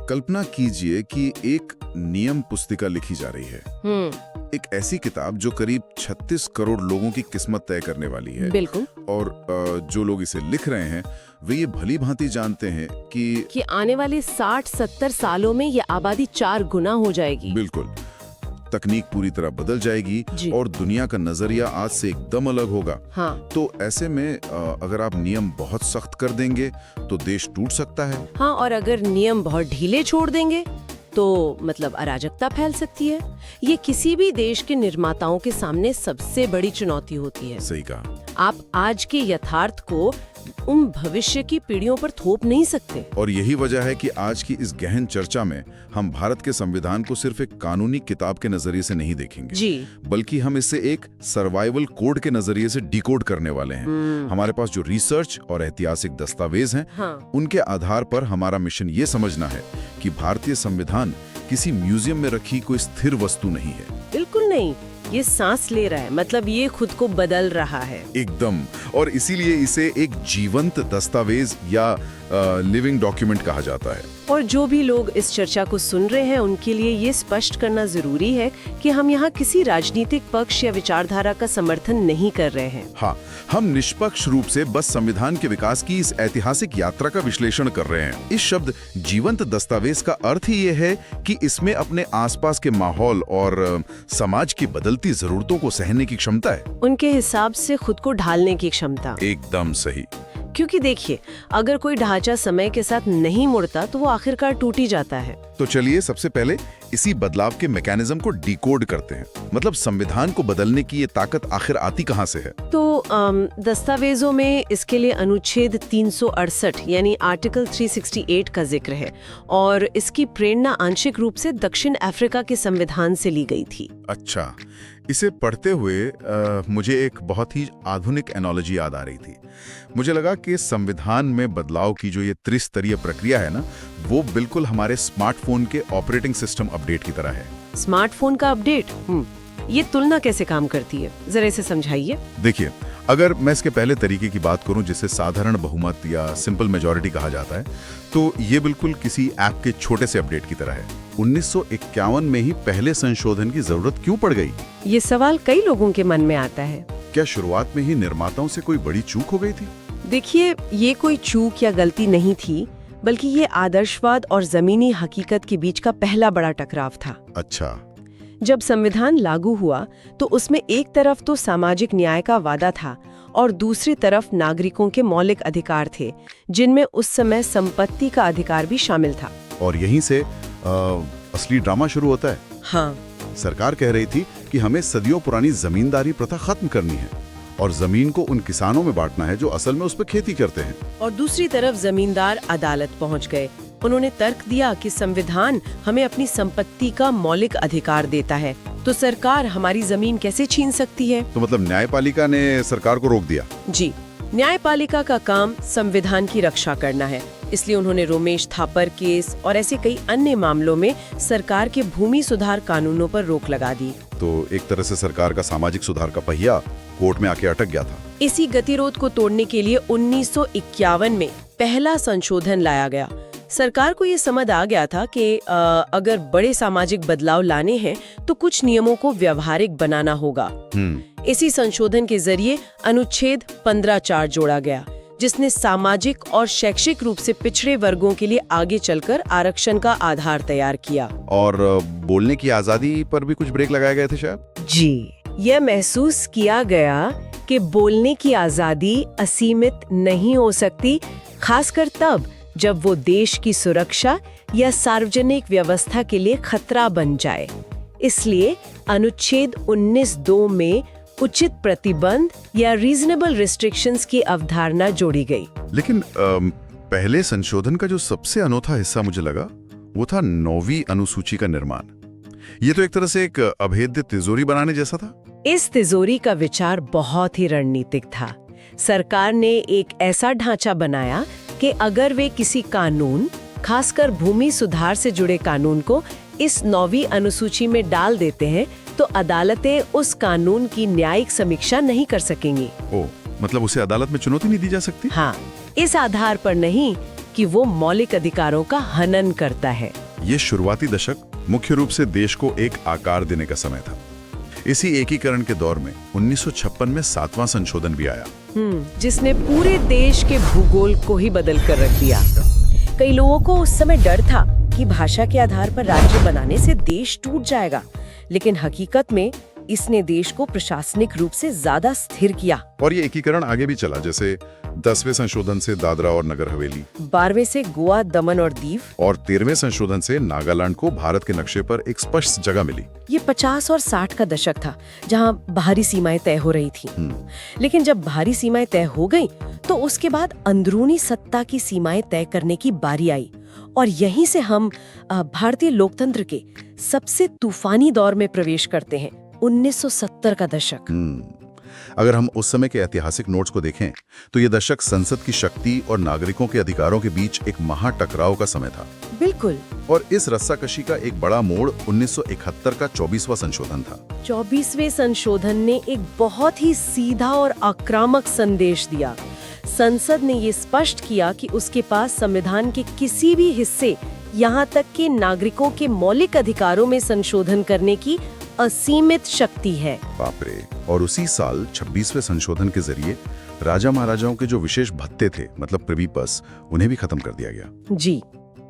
कल्पना कीजिए कि एक नियम पुस्तिका लिखी जा रही है। एक ऐसी किताब जो करीब 36 करोड़ लोगों की किस्मत तय करने वाली है। बिल्कुल। और जो लोग इसे लिख रहे हैं वे ये भली भांति जानते हैं कि आने वाले 60-70 सालों में ये आबादी 4 गुना हो जाएगी। बिल्कुल, तकनीक पूरी तरह बदल जाएगी और दुनिया का नजरिया आज से एकदम अलग होगा। हाँ। तो ऐसे में अगर आप नियम बहुत सख्त कर देंगे तो देश टूट सकता है। हाँ, और अगर नियम बहुत ढीले छोड़ देंगे तो मतलब अराजकता फैल सकती है। ये किसी भी देश के निर्माताओं के सामने सबसे बड़ी चुनौती होती है। सही कहा। आप आज के यथार्थ को उन भविष्य की पीढ़ियों पर थोप नहीं सकते। और यही वजह है कि आज की इस गहन चर्चा में हम भारत के संविधान को सिर्फ एक कानूनी किताब के नजरिए से नहीं देखेंगे जी, बल्कि हम इसे एक सर्वाइवल कोड के नजरिए से डिकोड करने वाले हैं। हमारे पास जो रिसर्च और ऐतिहासिक दस्तावेज हैं, हाँ। उनके आधार पर हमारा मिशन ये समझना है कि भारतीय संविधान किसी म्यूजियम में रखी कोई स्थिर वस्तु नहीं है। बिल्कुल नहीं, ये सांस ले रहा है, मतलब ये खुद को बदल रहा है एकदम। और इसीलिए इसे एक जीवंत दस्तावेज या लिविंग डॉक्यूमेंट कहा जाता है। और जो भी लोग इस चर्चा को सुन रहे हैं उनके लिए ये स्पष्ट करना जरूरी है कि हम यहाँ किसी राजनीतिक पक्ष या विचारधारा का समर्थन नहीं कर रहे हैं। हाँ, हम निष्पक्ष रूप से बस संविधान के विकास की इस ऐतिहासिक यात्रा का विश्लेषण कर रहे हैं। इस शब्द जीवंत दस्तावेज का अर्थ ही ये है कि इसमें अपने आसपास के माहौल और समाज की बदलती जरूरतों को सहने की क्षमता है, उनके हिसाब से खुद को ढालने की क्षमता। एकदम सही। क्योंकि देखिए, अगर कोई ढांचा समय के साथ नहीं मुड़ता तो वो आखिरकार टूट ही जाता है। तो चलिए सबसे पहले इसी बदलाव के मैकेनिज्म को डिकोड करते हैं। मतलब संविधान को बदलने की ये ताकत आखिर आती कहाँ से है? तो दस्तावेजों में इसके लिए अनुच्छेद 368 यानी आर्टिकल 368 का जिक्र है और इसकी प्रेरणा आंशिक रूप से दक्षिण अफ्रीका के संविधान से ली गई थी। अच्छा, इसे पढ़ते हुए मुझे एक बहुत ही आधुनिक एनोलॉजी याद आ रही थी। मुझे लगा कि संविधान में बदलाव की जो ये त्रिस्तरीय प्रक्रिया है ना, वो बिल्कुल हमारे स्मार्टफोन के ऑपरेटिंग सिस्टम अपडेट की तरह है। स्मार्टफोन का अपडेट? ये तुलना कैसे काम करती है, जरा इसे समझाइए। देखिए, अगर मैं इसके पहले तरीके की बात करूं जिसे साधारण बहुमत या सिंपल मेजॉरिटी कहा जाता है, तो ये बिल्कुल किसी ऐप के छोटे से अपडेट की तरह है। 1951 में ही पहले संशोधन की जरूरत क्यों पड़ गई? ये सवाल कई लोगों के मन में आता है। क्या शुरुआत में ही निर्माताओं से कोई बड़ी चूक हो गई थी? देखिए, ये कोई चूक या गलती नहीं थी, बल्कि ये आदर्शवाद और जमीनी हकीकत के बीच का पहला बड़ा टकराव था। अच्छा। जब संविधान लागू हुआ तो उसमें एक तरफ तो सामाजिक न्याय का वादा था और दूसरी तरफ नागरिकों के मौलिक अधिकार थे, जिनमें उस समय संपत्ति का अधिकार भी शामिल था। और यहीं से असली ड्रामा शुरू होता है। हाँ। सरकार कह रही थी कि हमें सदियों पुरानी जमींदारी प्रथा खत्म करनी है और जमीन को उन किसानों में बांटना है जो असल में उस पर खेती करते हैं। और दूसरी तरफ जमींदार अदालत पहुंच गए। उन्होंने तर्क दिया कि संविधान हमें अपनी संपत्ति का मौलिक अधिकार देता है, तो सरकार हमारी जमीन कैसे छीन सकती है? तो मतलब न्यायपालिका ने सरकार को रोक दिया। जी, न्यायपालिका का काम संविधान की रक्षा करना है, इसलिए उन्होंने रोमेश थापर केस और ऐसे कई अन्य मामलों में सरकार के भूमि सुधार कानूनों पर रोक लगा दी। तो एक तरह से सरकार का सामाजिक सुधार का पहिया कोर्ट में आके अटक गया था। इसी गतिरोध को तोड़ने के लिए 1951 में पहला संशोधन लाया गया। सरकार को ये समझ आ गया था कि अगर बड़े सामाजिक बदलाव लाने हैं तो कुछ नियमों को व्यवहारिक बनाना होगा। इसी संशोधन के जरिए अनुच्छेद 15(4) जोड़ा गया, जिसने सामाजिक और शैक्षिक रूप से पिछड़े वर्गों के लिए आगे चलकर आरक्षण का आधार तैयार किया। और बोलने की आजादी पर भी कुछ ब्रेक लगाए गए थे शायद? जी, यह महसूस किया गया कि बोलने की आजादी असीमित नहीं हो सकती, खासकर तब जब वो देश की सुरक्षा या सार्वजनिक व्यवस्था के लिए खतरा बन जाए। इसलिए अनुच्छेद 19(2) में उचित प्रतिबंध या रीजनेबल रिस्ट्रिक्शंस की अवधारणा जोड़ी गई। लेकिन पहले संशोधन का जो सबसे अनोखा हिस्सा मुझे लगा वो था 9वीं अनुसूची का निर्माण। ये तो एक तरह से एक अभेद्य तिजोरी बनाने जैसा था। इस तिजोरी का विचार बहुत ही रणनीतिक था। सरकार ने एक ऐसा ढांचा बनाया कि अगर वे किसी कानून, खासकर भूमि सुधार से जुड़े कानून को इस 9वीं अनुसूची में डाल देते हैं तो अदालतें उस कानून की न्यायिक समीक्षा नहीं कर सकेंगी। मतलब उसे अदालत में चुनौती नहीं दी जा सकती? हाँ, इस आधार पर नहीं कि वो मौलिक अधिकारों का हनन करता है। ये शुरुआती दशक मुख्य रूप से देश को एक आकार देने का समय था। इसी एकीकरण के दौर में 1956 में 7वां संशोधन भी आया, जिसने पूरे देश के भूगोल को ही बदल कर रख दिया। कई लोगों को उस समय डर था कि भाषा के आधार पर राज्य बनाने से देश टूट जाएगा, लेकिन हकीकत में इसने देश को प्रशासनिक रूप से ज्यादा स्थिर किया। और ये एकीकरण आगे भी चला, जैसे 10वें संशोधन से दादरा और नगर हवेली, 12वें से गोवा, दमन और दीव, और 13वें संशोधन से नागालैंड को भारत के नक्शे पर एक स्पष्ट जगह मिली। ये 50 और 60 का दशक था, जहां बाहरी सीमाएं तय हो रही थी। लेकिन जब बाहरी सीमाएं तय हो गई, तो उसके बाद अंदरूनी सत्ता की सीमाएं तय करने की बारी आई। और यहीं से हम भारतीय लोकतंत्र के सबसे तूफानी दौर में प्रवेश करते हैं, 1970 का दशक। अगर हम उस समय के ऐतिहासिक नोट्स को देखें, तो ये दशक संसद की शक्ति और नागरिकों के अधिकारों के बीच एक महाटकराव का समय था। बिल्कुल। और इस रस्साकशी का एक बड़ा मोड़ 1971 का 24वां संशोधन था। 24वें संशोधन ने एक बहुत ही सीधा और आक्रामक संदेश दिया। संसद ने ये स्पष्ट किया कि उसके पास संविधान के किसी भी हिस्से, यहाँ तक कि नागरिकों के मौलिक अधिकारों में संशोधन करने की असीमित शक्ति है। बाप रे। और उसी साल 26वें संशोधन के जरिए राजा महाराजाओं के जो विशेष भत्ते थे, मतलब प्रिवी पर्स, उन्हें भी खत्म कर दिया गया। जी।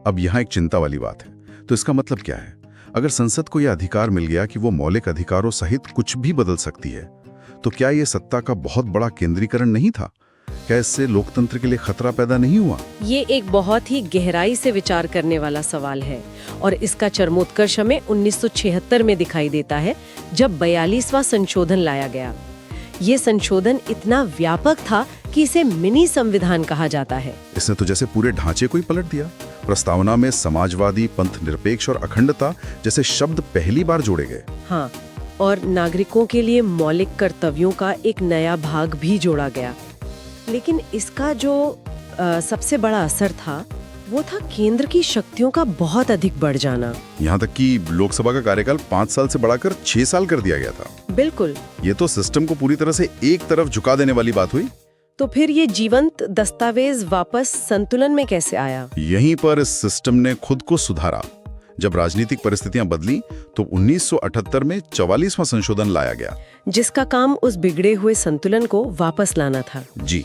अब यहाँ एक चिंता वाली बात है। तो इसका मतलब क्या है? अगर संसद को यह अधिकार मिल गया कि वो मौलिक अधिकारों सहित कुछ भी बदल सकती है, तो क्या ये सत्ता का बहुत बड़ा केंद्रीकरण नहीं था? क्या इससे लोकतंत्र के लिए खतरा पैदा नहीं हुआ? ये एक बहुत ही गहराई से विचार करने वाला सवाल है, और इसका चरमोत्कर्ष हमें 1976 में दिखाई देता है, जब 42वां संशोधन लाया गया। ये संशोधन इतना व्यापक था कि इसे मिनी संविधान कहा जाता है। इसने तो जैसे पूरे ढांचे को ही पलट दिया। प्रस्तावना में समाजवादी, पंथ निरपेक्ष और अखंडता जैसे शब्द पहली बार जोड़े गए। हाँ, और नागरिकों के लिए मौलिक कर्तव्यों का एक नया भाग भी जोड़ा गया। लेकिन इसका जो सबसे बड़ा असर था, वो था केंद्र की शक्तियों का बहुत अधिक बढ़ जाना। यहाँ तक कि लोकसभा का कार्यकाल 5 साल से बढ़ाकर 6 साल कर दिया गया था। बिल्कुल। ये तो सिस्टम को पूरी तरह से एक तरफ झुका देने वाली बात हुई। तो फिर ये जीवंत दस्तावेज वापस संतुलन में कैसे आया? यहीं पर इस सिस्टम ने खुद को सुधारा। जब राजनीतिक परिस्थितियां बदली, तो 1978 में 44वां संशोधन लाया गया, जिसका काम उस बिगड़े हुए संतुलन को वापस लाना था। जी।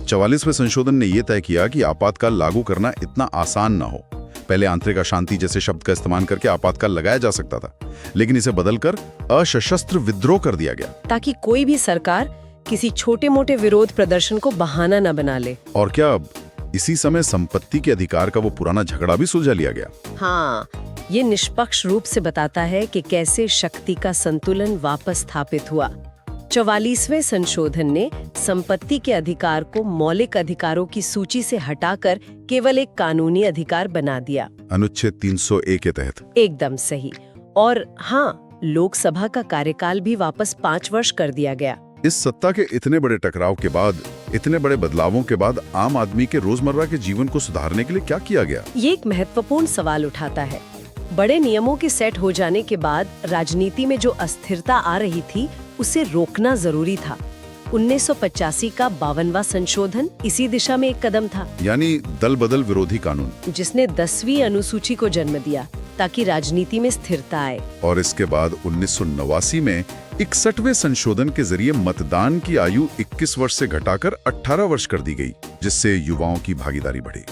44वें संशोधन ने यह तय किया कि आपातकाल लागू करना इतना आसान ना हो। पहले आंतरिक अशांति जैसे शब्द का इस्तेमाल करके आपातकाल लगाया जा सकता था, लेकिन इसे बदलकर असशस्त्र विद्रोह कर दिया गया, ताकि कोई भी सरकार किसी छोटे मोटे विरोध प्रदर्शन को बहाना न बना ले। और क्या अब इसी समय संपत्ति के अधिकार का वो पुराना झगड़ा भी सुलझा लिया गया। हाँ, ये निष्पक्ष रूप से बताता है कि कैसे शक्ति का संतुलन वापस स्थापित हुआ। 44वें संशोधन ने संपत्ति के अधिकार को मौलिक अधिकारों की सूची से हटाकर केवल एक कानूनी अधिकार बना दिया, अनुच्छेद 301 के तहत। एकदम सही। और हाँ, लोकसभा का कार्यकाल भी वापस 5 वर्ष कर दिया गया। इस सत्ता के इतने बड़े टकराव के बाद, इतने बड़े बदलावों के बाद आम आदमी के रोजमर्रा के जीवन को सुधारने के लिए क्या किया गया? ये एक महत्वपूर्ण सवाल उठाता है। बड़े नियमों के सेट हो जाने के बाद राजनीति में जो अस्थिरता आ रही थी, उसे रोकना जरूरी था। 1985 का 52वां संशोधन इसी दिशा में एक कदम था, यानी दल बदल विरोधी कानून, जिसने 10वीं अनुसूची को जन्म दिया ताकि राजनीति में स्थिरता आए। और इसके बाद 1989 में 61वें संशोधन के जरिए मतदान की आयु 21 वर्ष से घटाकर 18 वर्ष कर दी गई, जिससे युवाओं की भागीदारी बढ़ी।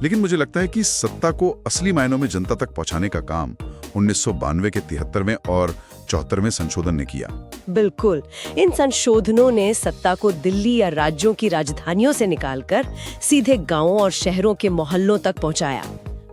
लेकिन मुझे लगता है कि सत्ता को असली मायनों में जनता तक पहुंचाने का काम 1992 के 73वें और 74वें संशोधन ने किया। बिल्कुल, इन संशोधनों ने सत्ता को दिल्ली या राज्यों की राजधानियों से निकालकर सीधे गांवों और शहरों के मोहल्लों तक पहुंचाया।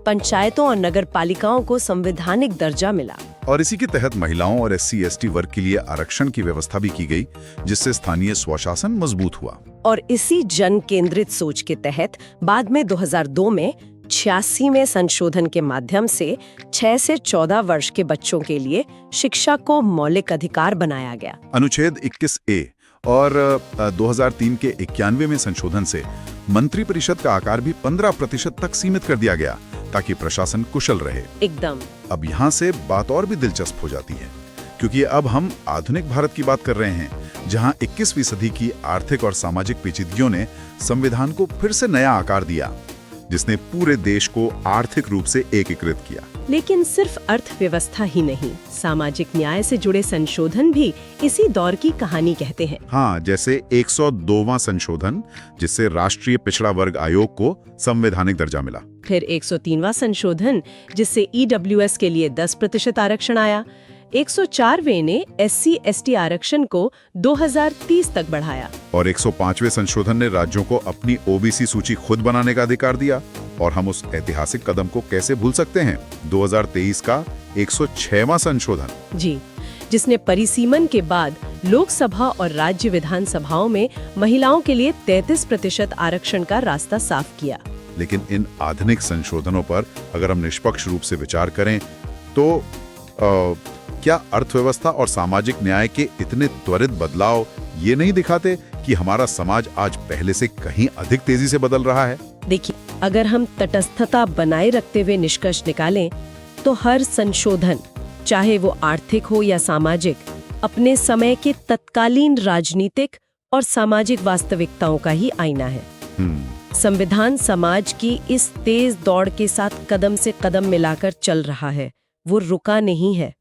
पंचायतों और नगर पालिकाओं को संवैधानिक दर्जा मिला, और इसी के तहत महिलाओं और SC/ST वर्ग के लिए आरक्षण की व्यवस्था भी की गई, जिससे स्थानीय स्वशासन मजबूत हुआ। और इसी जन केंद्रित सोच के तहत बाद में 2002 में 86वें संशोधन के माध्यम से 6 से 14 वर्ष के बच्चों के लिए शिक्षा को मौलिक अधिकार बनाया गया, अनुच्छेद 21A। और 2003 के 91वें संशोधन से मंत्रिपरिषद का आकार भी 15% तक सीमित कर दिया गया, ताकि प्रशासन कुशल रहे। एकदम। अब यहाँ से बात और भी दिलचस्प हो जाती है, क्योंकि अब हम आधुनिक भारत की बात कर रहे हैं, जहाँ 21वीं सदी की आर्थिक और सामाजिक पेचीदगियों ने संविधान को फिर से नया आकार दिया। जिसने पूरे देश को आर्थिक रूप से एकीकृत किया। लेकिन सिर्फ अर्थव्यवस्था ही नहीं, सामाजिक न्याय से जुड़े संशोधन भी इसी दौर की कहानी कहते हैं। हाँ, जैसे 102वां संशोधन, जिससे राष्ट्रीय पिछड़ा वर्ग आयोग को संवैधानिक दर्जा मिला। फिर 103वां संशोधन, जिससे ईडब्ल्यूएस के लिए 10% आरक्षण आया। 104वें ने SC/ST आरक्षण को 2030 तक बढ़ाया। और 105वें संशोधन ने राज्यों को अपनी OBC सूची खुद बनाने का अधिकार दिया। और हम उस ऐतिहासिक कदम को कैसे भूल सकते हैं, 2023 का 106वां संशोधन, जी, जिसने परिसीमन के बाद लोकसभा और राज्य विधानसभाओं में महिलाओं के लिए 33% आरक्षण का रास्ता साफ किया। लेकिन इन आधुनिक संशोधनों पर अगर हम निष्पक्ष रूप से विचार करें तो क्या अर्थव्यवस्था और सामाजिक न्याय के इतने त्वरित बदलाव ये नहीं दिखाते कि हमारा समाज आज पहले से कहीं अधिक तेजी से बदल रहा है? देखिए, अगर हम तटस्थता बनाए रखते हुए निष्कर्ष निकालें तो हर संशोधन, चाहे वो आर्थिक हो या सामाजिक, अपने समय के तत्कालीन राजनीतिक और सामाजिक वास्तविकताओं का ही आईना है। संविधान समाज की इस तेज दौड़ के साथ कदम से कदम मिलाकर चल रहा है, वो रुका नहीं है।